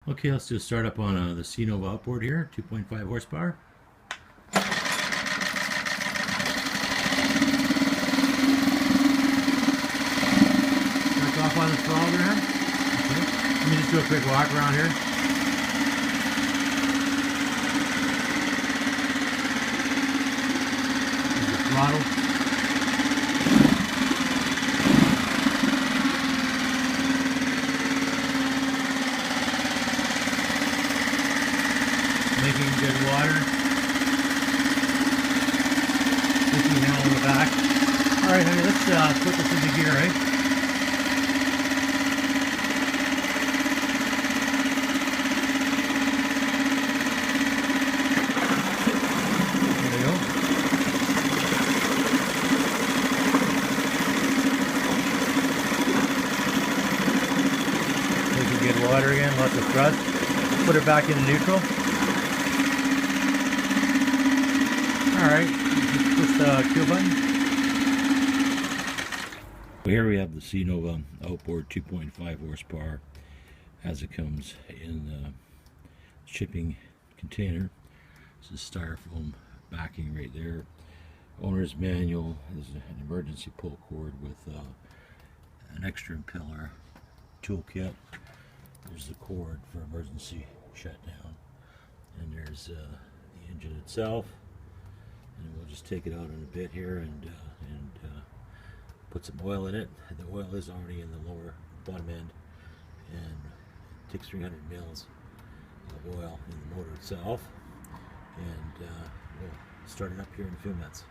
Okay, let's do a startup on the SeaNovo Outboard here, 2.5 horsepower. Back off on the throttle there. Okay. Let me just do a quick walk around here. There's the throttle. Making good water. Sticky handle in the back. Alright, honey, let's put this into gear, right? There we go. Making good water again, lots of thrust. Put it back into neutral. Alright, push the kill button. Here we have the SeaNovo Outboard 2.5 horsepower as it comes in the shipping container. This is styrofoam backing right there. Owner's manual is an emergency pull cord with an extra impeller toolkit. There's the cord for emergency shutdown. And there's the engine itself. And we'll just take it out in a bit here and put some oil in it. The oil is already in the lower bottom end, and it takes 300 mils of oil in the motor itself. And we'll start it up here in a few minutes.